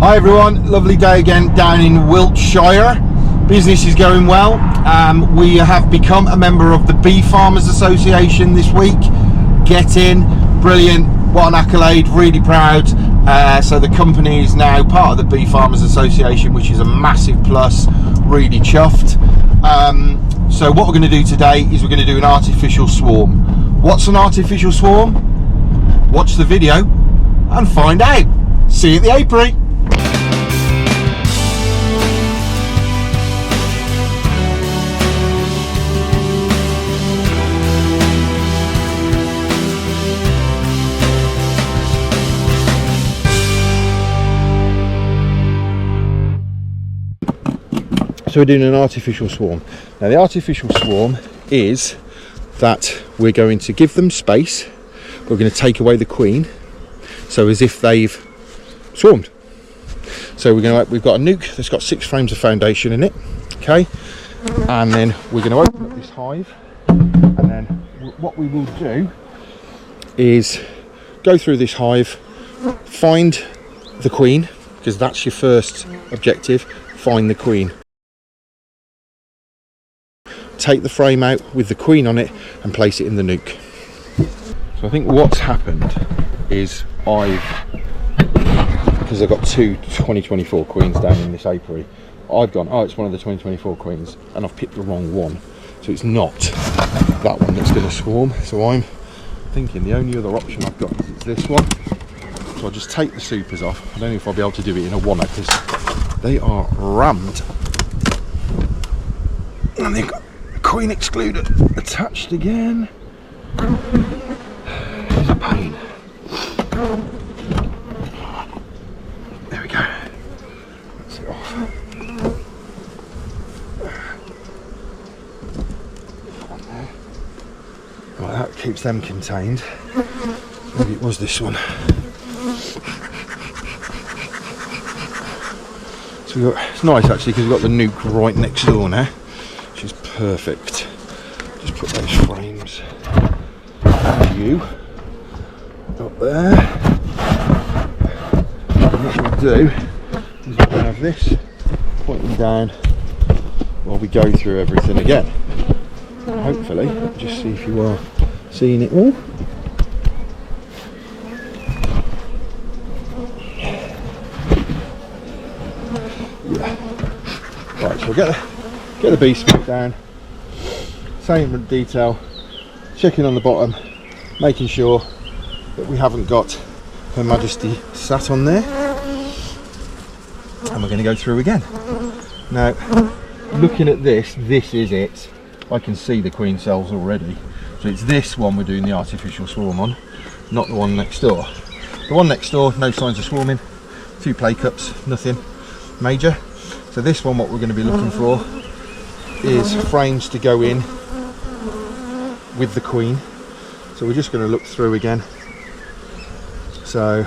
Hi everyone, lovely day again down in Wiltshire. Business is going well. We have become a member of the Bee Farmers Association this week. Get in, brilliant, what an accolade, really proud. So the company is now part of the Bee Farmers Association, which is a massive plus, really chuffed. So what we're going to do today is we're going to do an artificial swarm. What's an artificial swarm? Watch the video and find out. See you at the apiary. So we're doing an artificial swarm. Now the artificial swarm is that we're going to give them space. We're going to take away the queen, so as if they've swarmed. So we've got a nuke that's got 6 frames of foundation in it, okay, and then we're going to open up this hive, and then what we will do is go through this hive, find the queen, because that's your first objective. Find the queen. Take the frame out with the queen on it and place it in the nuke. So I think what's happened is because I've got 2 2024 queens down in this apiary, I've gone, oh, it's one of the 2024 queens, and I've picked the wrong one. So it's not that one that's going to swarm. So I'm thinking the only other option I've got is this one. So I'll just take the supers off. I don't know if I'll be able to do it in a one because they are rammed. And they've got queen excluder attached again. It's a pain. There we go. That's it off. Well, that keeps them contained. Maybe it was this one. So it's nice actually because we've got the nuke right next door now, which is perfect. Just put those frames and you up there. And what we'll do is we'll have this pointing down while we go through everything again. Hopefully, just see if you are seeing it all. Yeah. Right, so we'll get the bee split down, same detail, checking on the bottom, making sure that we haven't got Her Majesty sat on there, and we're going to go through again. Now, looking at this is it. I can see the queen cells already. So it's this one we're doing the artificial swarm on, not the one next door. The one next door, no signs of swarming, 2 play cups, nothing major. So this one, what we're going to be looking for is frames to go in with the queen. So we're just going to look through again. So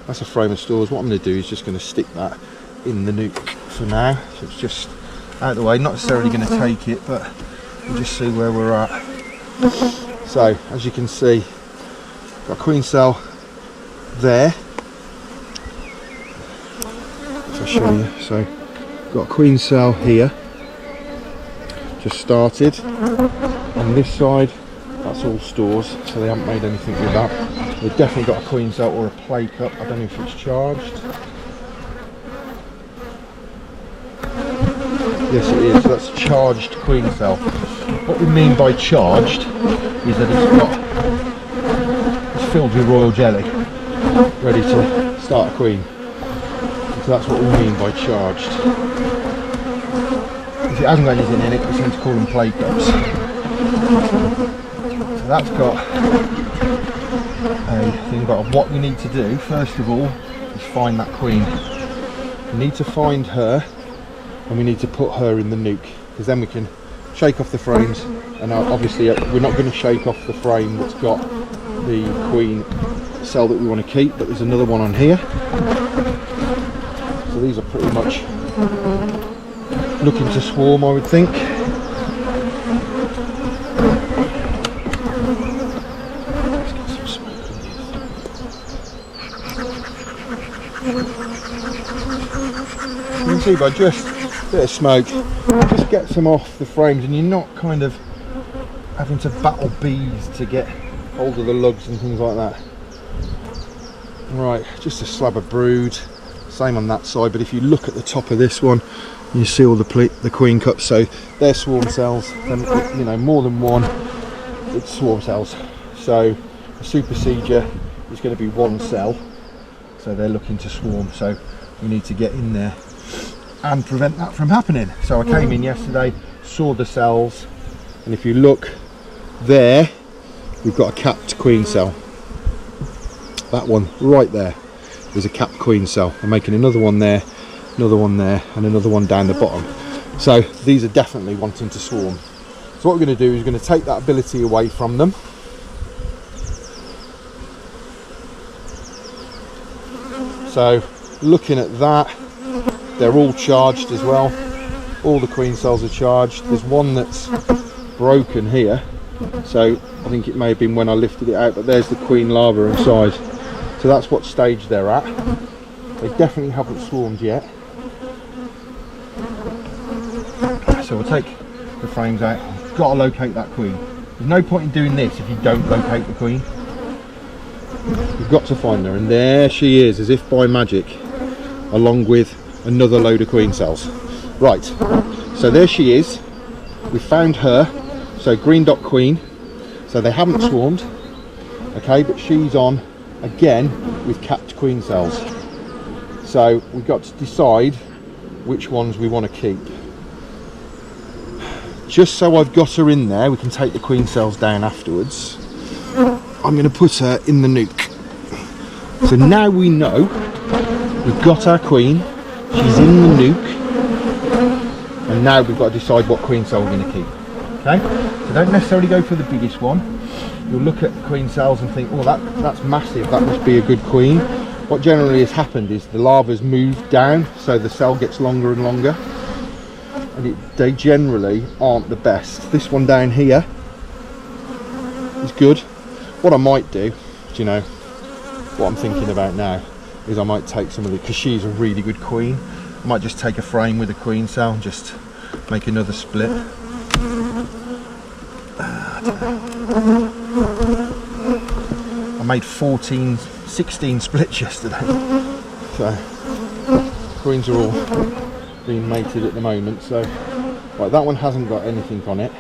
that's a frame of stores. What I'm going to do is just going to stick that in the nuke for now. So it's just out of the way, not necessarily going to take it, but we'll just see where we're at. So as you can see, got a queen cell there. If I show you, so got a queen cell here, just started. On this side, that's all stores, so they haven't made anything with that. We've definitely got a queen cell or a play cup. I don't know if it's charged. Yes, it is. So that's a charged queen cell. What we mean by charged is that it's filled with royal jelly, ready to start a queen. So that's what we mean by charged. If it hasn't got anything in it, we tend to call them play cups. So that's got a thing, but what we need to do first of all is find that queen. We need to find her, and we need to put her in the nuke, because then we can shake off the frames. And obviously we're not going to shake off the frame that's got the queen cell that we want to keep, but there's another one on here. So these are pretty much looking to swarm, I would think. see by just a bit of smoke, just gets them off the frames, and you're not kind of having to battle bees to get hold of the lugs and things like that. Right, just a slab of brood, same on that side, but if you look at the top of this one, you see all the queen cups, so they're swarm cells, and you know, more than one, it's swarm cells. So a supersedure is going to be one cell, so they're looking to swarm, so we need to get in there and prevent that from happening. So I came in yesterday, saw the cells, and if you look there, we've got a capped queen cell. That one right there is a capped queen cell. I'm making another one there, and another one down the bottom. So these are definitely wanting to swarm. So what we're going to do is we're going to take that ability away from them. So looking at that, they're all charged as well. All the queen cells are charged. There's one that's broken here, so I think it may have been when I lifted it out, but there's the queen larva inside. So that's what stage they're at. They definitely haven't swarmed yet. So we'll take the frames out. You've got to locate that queen. There's no point in doing this if you don't locate the queen. You've got to find her, and there she is, as if by magic, along with another load of queen cells. Right, so there she is. We found her. So green dot queen. So they haven't swarmed, okay, but she's on again with capped queen cells. So we've got to decide which ones we want to keep. Just so I've got her in there, we can take the queen cells down afterwards. I'm going to put her in the nuke. So now we know we've got our queen, she's in the nuke, and now we've got to decide what queen cell we're going to keep. Okay, so don't necessarily go for the biggest one. You'll look at the queen cells and think, oh, that's massive, that must be a good queen. What generally has happened is the larva's moved down, so the cell gets longer and longer, and they generally aren't the best. This one down here is good. What I might do, do you know, what I'm thinking about now, is I might take some of the, because she's a really good queen, I might just take a frame with a queen cell and just make another split. I made 16 splits yesterday. So queens are all being mated at the moment. So right, that one hasn't got anything on it.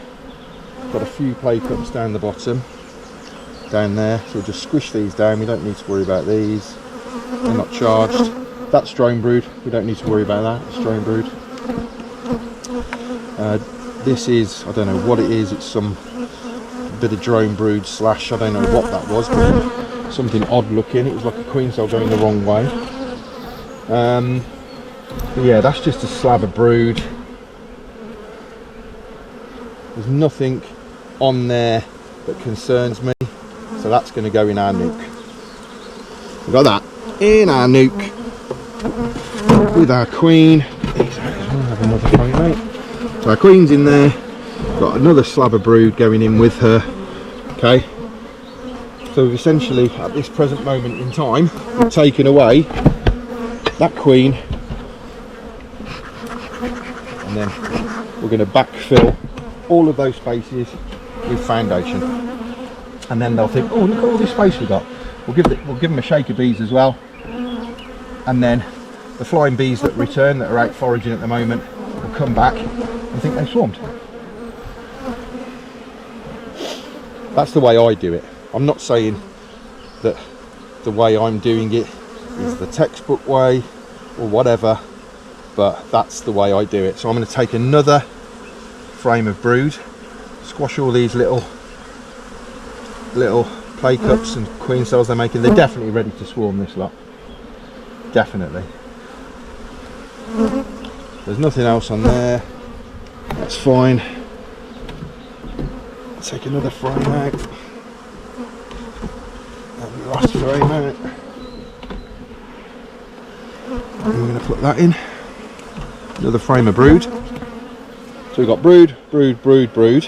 Got a few play cups down the bottom, down there. So we'll just squish these down. We don't need to worry about these. They're not charged. That's drone brood. We don't need to worry about that. It's drone brood. This is, I don't know what it is. It's some bit of drone brood slash, I don't know what that was, but something odd looking. It was like a queen cell going the wrong way. But yeah, that's just a slab of brood. There's nothing on there that concerns me, so that's going to go in our nuke. We've got that in our nuke with our queen. I'll have another frame, mate. So our queen's in there. Got another slab of brood going in with her. Okay, so we've essentially at this present moment in time we've taken away that queen, and then we're going to backfill all of those spaces with foundation, and then they'll think, oh, look at all this space we've got. We'll give them a shake of bees as well, and then the flying bees that return, that are out foraging at the moment, will come back and think they've swarmed. That's the way I do it. I'm not saying that the way I'm doing it is the textbook way or whatever, but that's the way I do it. So I'm going to take another frame of brood, squash all these little play cups and queen cells they're making. They're definitely ready to swarm, this lot. Definitely. There's nothing else on there. That's fine. Take another frame out. And the last frame out. And we're going to put that in. Another frame of brood. So we've got brood, brood, brood, brood,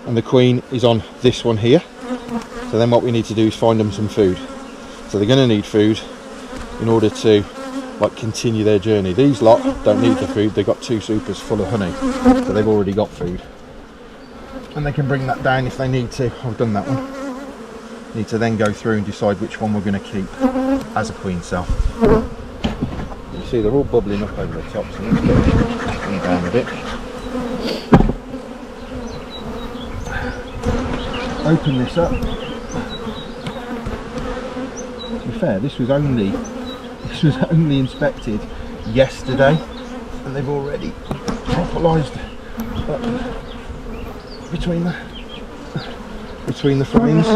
and the queen is on this one here. So then what we need to do is find them some food. So they're going to need food in order to like continue their journey. These lot don't need the food, they've got 2 supers full of honey, so they've already got food. And they can bring that down if they need to. I've done that one. Need to then go through and decide which one we're going to keep as a queen cell. You see they're all bubbling up over the top, so let's get them down a bit. Open this up. To be fair, this was only inspected yesterday, and they've already tropicalised between the frames.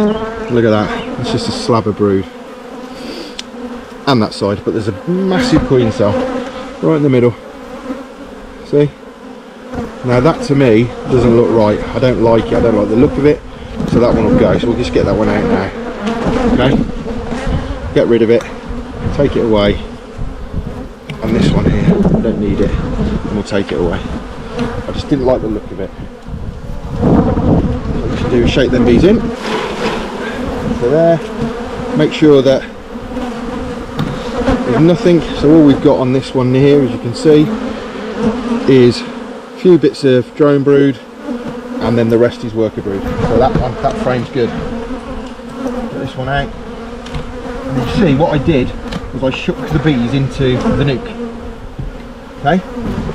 Look at that, it's just a slab of brood. And that side, but there's a massive queen cell right in the middle. See? Now that to me doesn't look right. I don't like it, I don't like the look of it. So that one will go, so we'll just get that one out now. Okay? Get rid of it, take it away. And this one here, I don't need it, and we'll take it away. I just didn't like the look of it. What you should do is shake them bees in. So there, make sure that there's nothing, so all we've got on this one here, as you can see, is a few bits of drone brood, and then the rest is worker brood. So that frame's good. Get this one out. And you see what I did was I shook the bees into the nuke. Okay?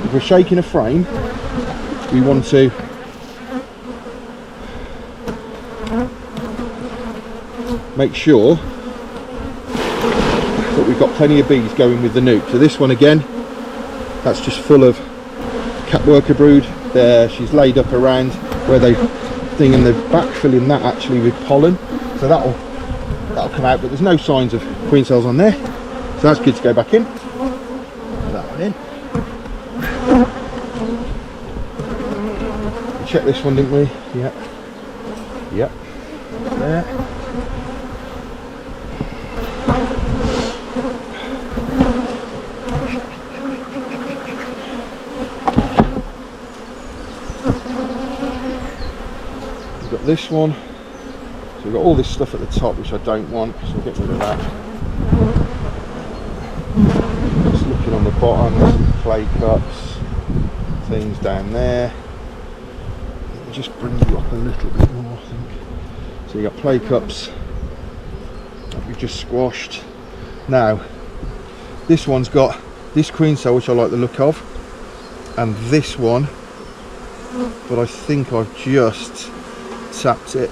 If we're shaking a frame, we want to make sure that we've got plenty of bees going with the nuke. So this one again, that's just full of cat worker brood. There, she's laid up around where they thing, and they're backfilling that actually with pollen. So that'll come out, but there's no signs of queen cells on there. So that's good to go back in. Put that one in. We checked this one, didn't we? Yep. Yep. There. This one, so we've got all this stuff at the top which I don't want, so we'll get rid of that. Just looking on the bottom, there's some clay cups, things down there. Let me just bring you up a little bit more, I think. So you've got play cups that we've just squashed. Now, this one's got this queen cell which I like the look of, and this one, but I think I've just tapped it.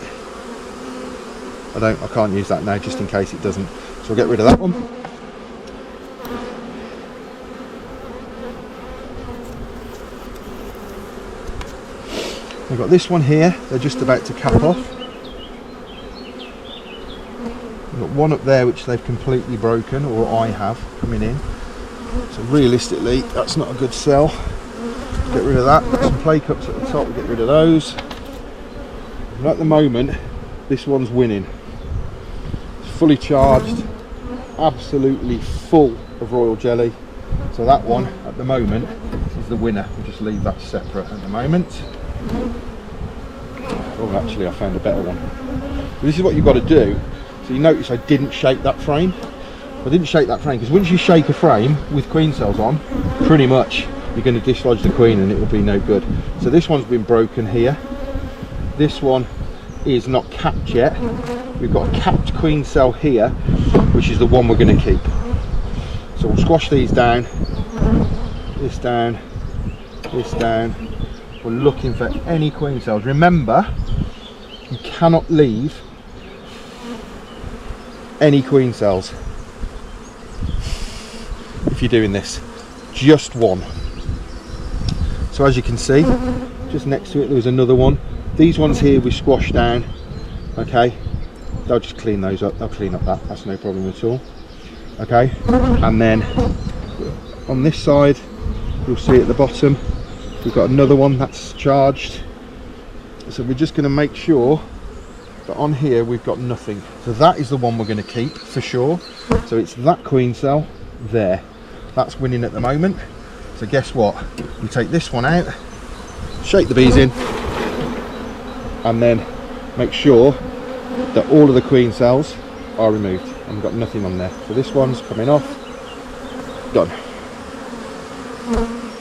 I can't use that now just in case it doesn't, so we'll get rid of that one. We've got this one here, they're just about to cap off. We've got one up there which they've completely broken, or I have, coming in. So realistically that's not a good cell. Get rid of that. Got some play cups at the top, we'll get rid of those. And at the moment, this one's winning. It's fully charged, absolutely full of royal jelly. So that one, at the moment, is the winner. We'll just leave that separate at the moment. Oh, actually, I found a better one. This is what you've got to do. So you notice I didn't shake that frame. I didn't shake that frame because once you shake a frame with queen cells on, pretty much you're going to dislodge the queen and it will be no good. So this one's been broken here. This one is not capped yet. We've got a capped queen cell here, which is the one we're going to keep. So we'll squash these down, this down, this down. We're looking for any queen cells. Remember, you cannot leave any queen cells if you're doing this. Just one. So as you can see, just next to it there was another one. These ones here we squash down, okay, they'll just clean those up, they'll clean up that's no problem at all, okay. And then on this side you'll see at the bottom we've got another one that's charged, so we're just going to make sure that on here we've got nothing. So that is the one we're going to keep for sure. So it's that queen cell there, that's winning at the moment. So guess what, we take this one out, shake the bees in, and then make sure that all of the queen cells are removed and we've got nothing on there. So this one's coming off, done.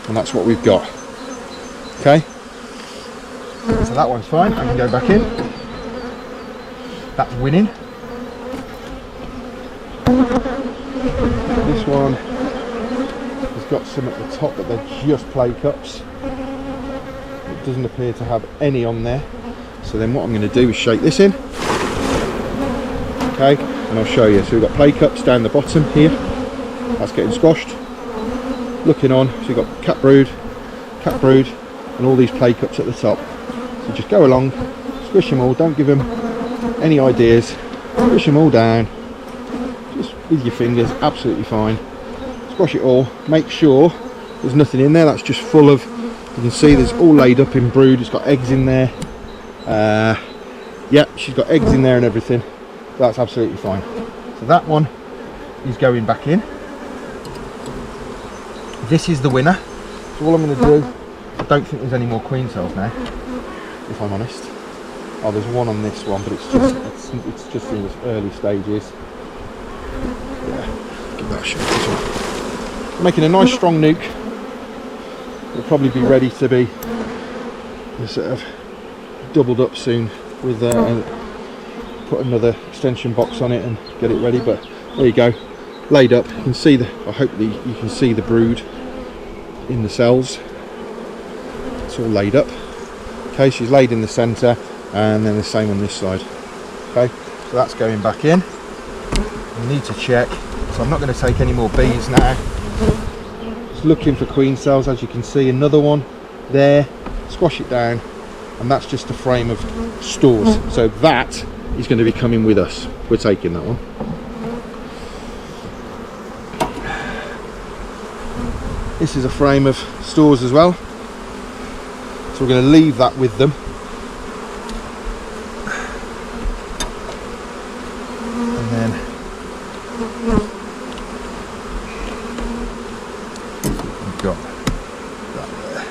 And that's what we've got. Okay, so that one's fine. I can go back in. That's winning. This one has got some at the top, but they're just play cups. It doesn't appear to have any on there. So then what I'm going to do is shake this in. Okay, and I'll show you. So we've got play cups down the bottom here. That's getting squashed. Looking on, so you've got cat brood, and all these play cups at the top. So just go along, squish them all, don't give them any ideas, squish them all down, just with your fingers, absolutely fine. Squash it all, make sure there's nothing in there, that's just full of, you can see there's all laid up in brood, it's got eggs in there. Yeah, she's got eggs in there and everything, that's absolutely fine. So that one is going back in. This is the winner. So all I'm going to do, I don't think there's any more queen cells now, if I'm honest. Oh, there's one on this one, but it's just in its early stages. Yeah, give that a shot as well. Making a nice strong nuke. It'll probably be ready to be sort of doubled up soon with put another extension box on it and get it ready. But there you go, laid up. You can see the. I hope that you can see the brood in the cells. It's all laid up. Okay, she's laid in the centre, and then the same on this side. Okay, so that's going back in. We need to check. So I'm not going to take any more bees now. Just looking for queen cells, as you can see, another one there. Squash it down, and that's just a frame of stores. So that is going to be coming with us. We're taking that one. This is a frame of stores as well. So we're going to leave that with them. And then we've got that there.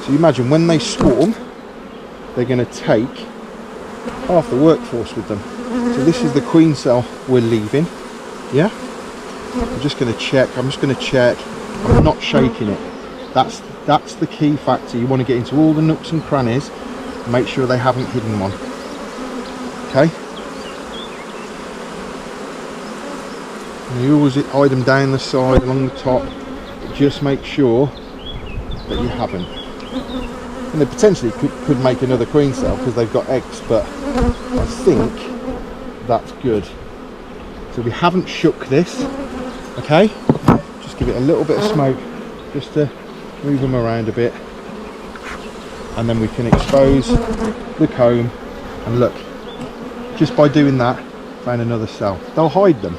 So you imagine when they swarm, they're going to take half the workforce with them. So this is the queen cell we're leaving. Yeah? I'm just going to check. I'm not shaking it. That's the key factor. You want to get into all the nooks and crannies and make sure they haven't hidden one. Okay? And you always hide them down the side, along the top. But just make sure that you haven't. And they potentially could make another queen cell because they've got eggs, but I think that's good. So we haven't shook this. Okay? Just give it a little bit of smoke just to move them around a bit, and then we can expose the comb. And look, just by doing that, found another cell. They'll hide them.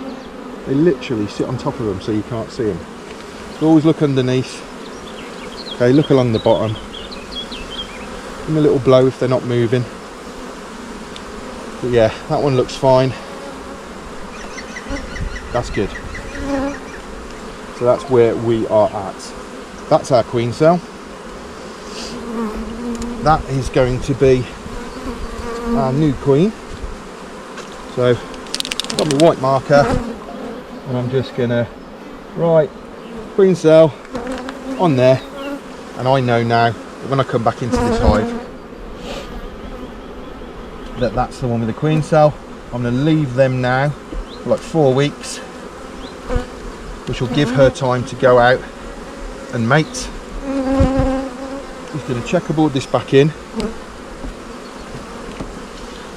They literally sit on top of them so you can't see them. So always look underneath. Okay, look along the bottom. Give them a little blow if they're not moving. But yeah, that one looks fine. That's good. So that's where we are at. That's our queen cell. That is going to be our new queen. So I've got my white marker, and I'm just gonna write queen cell on there, and I know now that when I come back into this hive that that's the one with the queen cell. I'm going to leave them now for like 4 weeks, which will give her time to go out and mate. Just going to checkerboard this back in.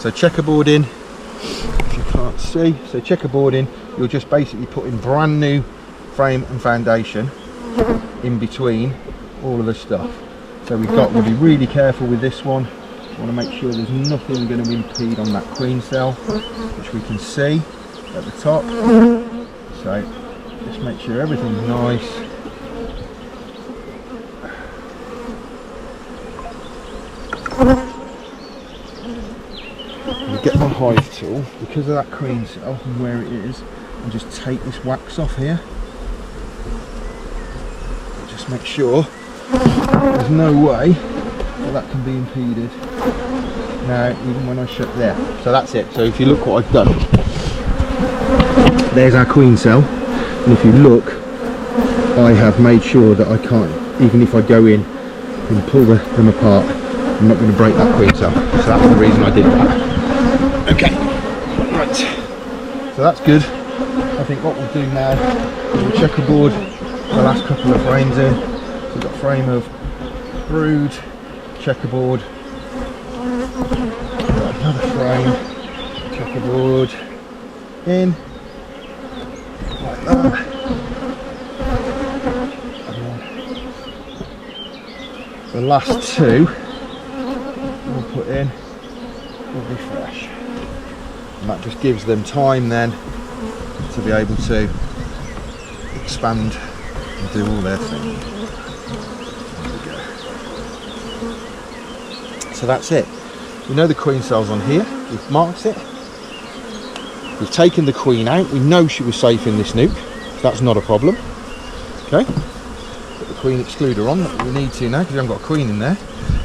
So checkerboarding, if you can't see, so checkerboarding, you're just basically putting brand new frame and foundation in between all of the stuff. So we'll be really careful with this one. Want to make sure there's nothing going to impede on that queen cell, which we can see at the top. So just make sure everything's nice. And get my hive tool, because of that queen cell and where it is, and just take this wax off here. Just make sure there's no way that can be impeded. Now, even when I shut there. So that's it. So if you look what I've done, there's our queen cell. And if you look, I have made sure that I can't, even if I go in and pull them apart, I'm not going to break that queen cell. So that's the reason I did that. Okay, right, so that's good. I think what we'll do now is we'll checkerboard the last couple of frames in. So we've got frame of brood, checkerboard, another frame, checkerboard in, like that. The last two we'll put in will be fresh, and that just gives them time then to be able to expand and do all their thing. There we go. So that's it. We know the queen cell's on here, we've marked it, we've taken the queen out, we know she was safe in this nuke, that's not a problem. Okay. Queen excluder on that we need to now because we haven't got a queen in there,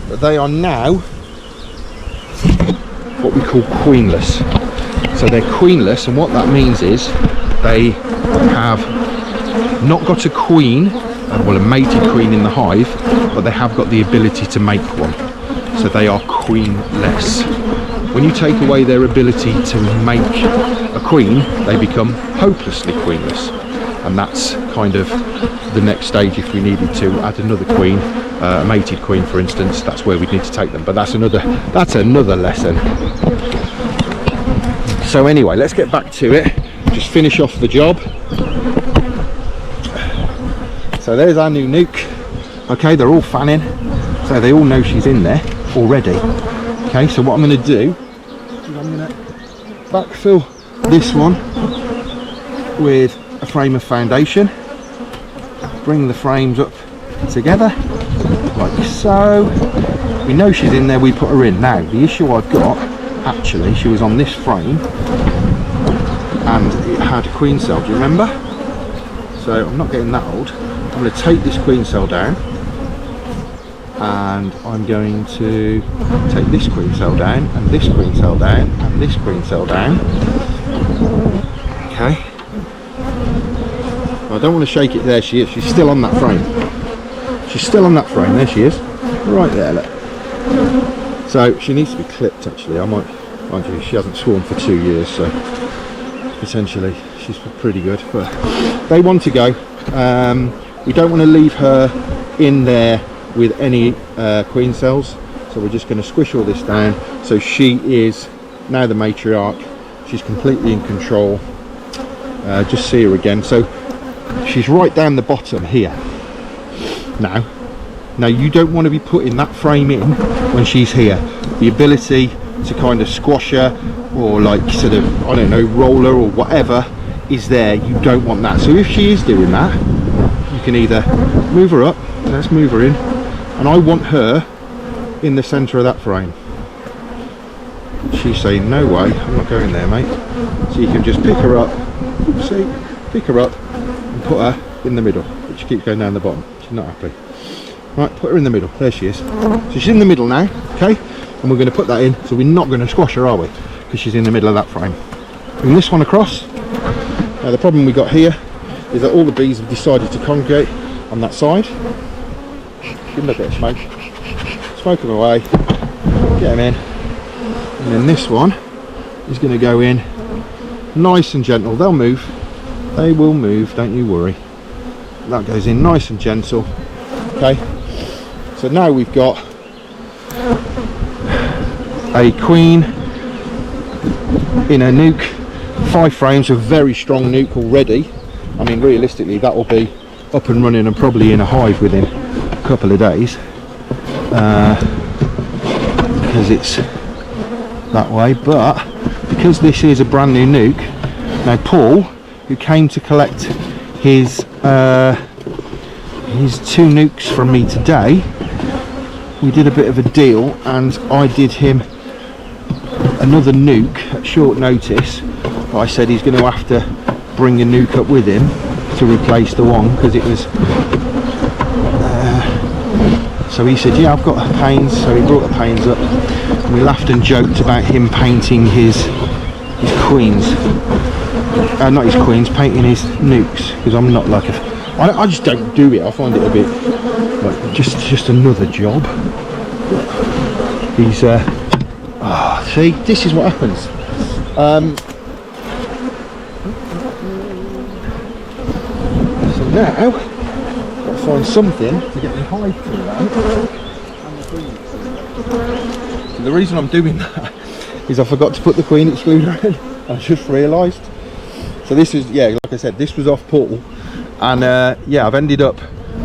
but they are now what we call queenless. So they're queenless, and what that means is they have not got a queen, well, a mated queen in the hive, but they have got the ability to make one. So they are queenless. When you take away their ability to make a queen, they become hopelessly queenless. And that's kind of the next stage. If we needed to add another queen, a mated queen for instance, that's where we'd need to take them, but that's another lesson. So anyway, let's get back to it, just finish off the job. So there's our new nuke. Okay, they're all fanning, so they all know she's in there already. Okay, so what I'm going to do is I'm going to backfill this one with a frame of foundation, bring the frames up together like so. We know she's in there, we put her in. Now the issue I've got, actually, she was on this frame and it had a queen cell, do you remember? So I'm not getting that old. I'm going to take this queen cell down, and I'm going to take this queen cell down, and this queen cell down, and this queen cell down. Okay, I don't want to shake it. There she is. She's still on that frame. She's still on that frame. There she is. Right there, look. So she needs to be clipped, actually. I might, mind you, she hasn't swarmed for 2 years, so potentially she's pretty good. But they want to go. We don't want to leave her in there with any queen cells. So we're just going to squish all this down. So she is now the matriarch. She's completely in control. Just see her again. So she's right down the bottom here. Now you don't want to be putting that frame in when she's here. The ability to kind of squash her, or like sort of, I don't know, roll her or whatever is there. You don't want that. So if she is doing that, you can either move her up, let's move her in, and I want her in the centre of that frame. She's saying, no way, I'm not going there, mate. So you can just pick her up, see, pick her up and put her in the middle, but she keeps going down the bottom. She's not happy. Right, put her in the middle. There she is. So she's in the middle now, okay? And we're going to put that in, so we're not going to squash her, are we? Because she's in the middle of that frame. Bring this one across. Now the problem we got here is that all the bees have decided to congregate on that side. Give them a bit of smoke. Smoke them away. Get them in. And then this one is going to go in nice and gentle. They'll move. They will move, don't you worry. That goes in nice and gentle. Okay. So now we've got a queen in a nuke, 5 frames, a very strong nuke already. I mean, realistically, that will be up and running and probably in a hive within a couple of days, because it's that way. But because this is a brand new nuke, now Paul, who came to collect his 2 nukes from me today, we did a bit of a deal, and I did him another nuke at short notice. But I said he's going to have to bring a nuke up with him to replace the one, because it was so he said, yeah, I've got panes. So he brought the panes up, and we laughed and joked about him painting his queens. not his queens, painting his nukes, because I'm not like I just don't do it. I find it a bit like just another job. He's see, this is what happens. So now I've got to find something to get the hive to around. So the reason I'm doing that is I forgot to put the queen excluder in. I just realised. So this is, yeah, like I said, this was off Paul, and yeah, I've ended up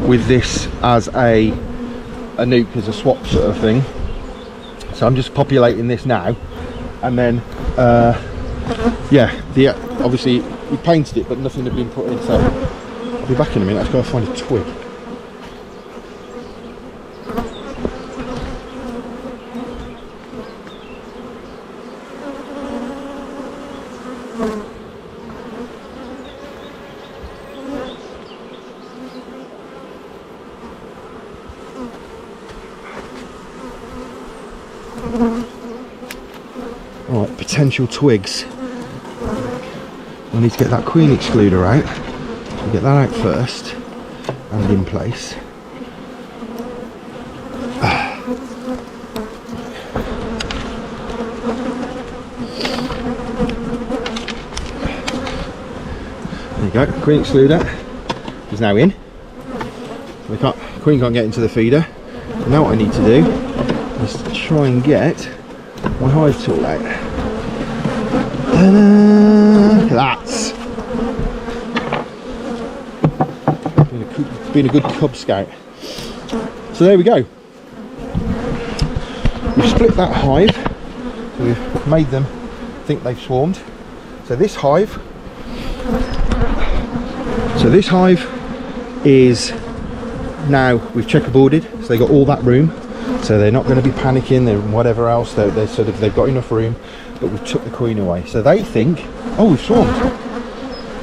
with this as a nuke, as a swap sort of thing. So I'm just populating this now, and then yeah, obviously we painted it, but nothing had been put in. So I'll be back in a minute. I've got to find a twig. Right, potential twigs. I need to get that queen excluder out. So get that out first and in place. There you go, queen excluder is now in. The queen can't get into the feeder. Now what I need to do is try and get my hive tool out. That's been a good Cub Scout. So there we go. We've split that hive. So we've made them think they've swarmed. So this hive is now we've checkerboarded, so they got all that room. So they're not going to be panicking, they're whatever else, they're sort of, they've got enough room, but we've took the queen away. So they think, oh, we've swarmed.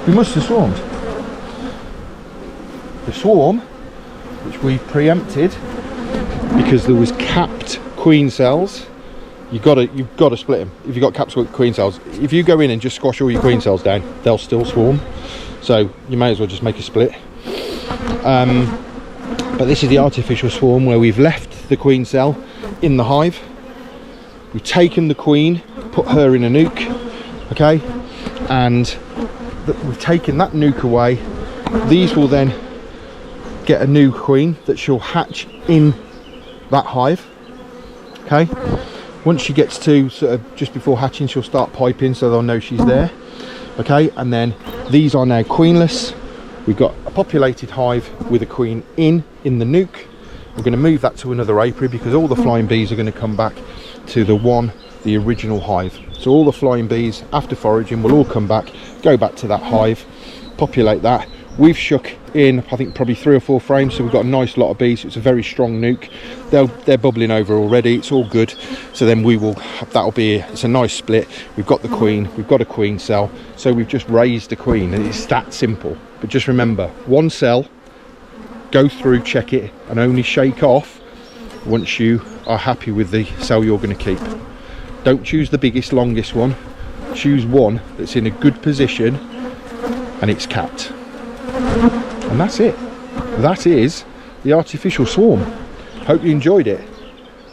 We must have swarmed. The swarm, which we preempted because there was capped queen cells, you've got to split them. If you've got capped queen cells, if you go in and just squash all your queen cells down, they'll still swarm. So you may as well just make a split. But this is the artificial swarm where we've left the queen cell in the hive. We've taken the queen, put her in a nuke, okay, and we've taken that nuke away. These will then get a new queen that she'll hatch in that hive, okay. Once she gets to sort of just before hatching, she'll start piping, so they'll know she's there, okay. And then these are now queenless. We've got a populated hive with a queen in the nuke. We're going to move that to another apiary because all the flying bees are going to come back to the original hive. So all the flying bees after foraging will all come back, go back to that hive, populate that. We've shook in, I think, probably 3 or 4 frames, so we've got a nice lot of bees. It's a very strong nuke. They're bubbling over already. It's all good. So then it's a nice split. We've got the queen, we've got a queen cell, so we've just raised the queen, and it's that simple. But just remember, one cell, go through, check it, and only shake off once you are happy with the cell you're going to keep. Don't choose the biggest, longest one. Choose one that's in a good position and it's capped. And that's it. That is the artificial swarm. Hope you enjoyed it.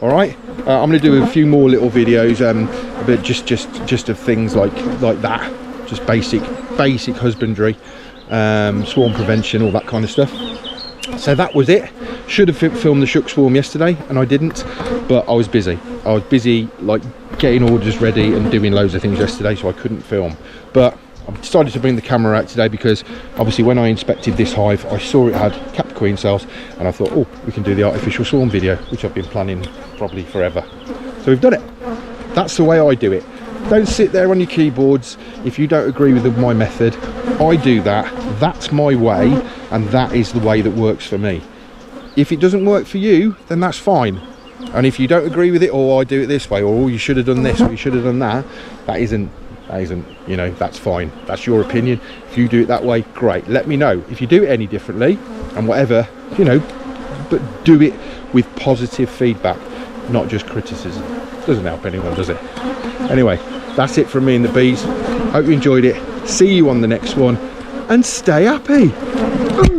All right, I'm going to do a few more little videos, but just of things like that, just basic husbandry, swarm prevention, all that kind of stuff. So that was it. Should have filmed the shook swarm yesterday, and I didn't, but I was busy. Like getting orders ready and doing loads of things yesterday, so I couldn't film. But I decided to bring the camera out today because obviously when I inspected this hive, I saw it had capped queen cells, and I thought, oh, we can do the artificial swarm video, which I've been planning probably forever. So we've done it. That's the way I do it. Don't sit there on your keyboards if you don't agree with my method. I do that. That's my way, and that is the way that works for me. If it doesn't work for you, then that's fine. And if you don't agree with it, or I do it this way, or oh, you should have done this, or you should have done that, that isn't, you know, that's fine. That's your opinion. If you do it that way, great. Let me know. If you do it any differently, and whatever, you know, but do it with positive feedback, not just criticism. Doesn't help anyone, does it? Anyway, that's it from me and the bees. Hope you enjoyed it. see you on the next one, and stay happy.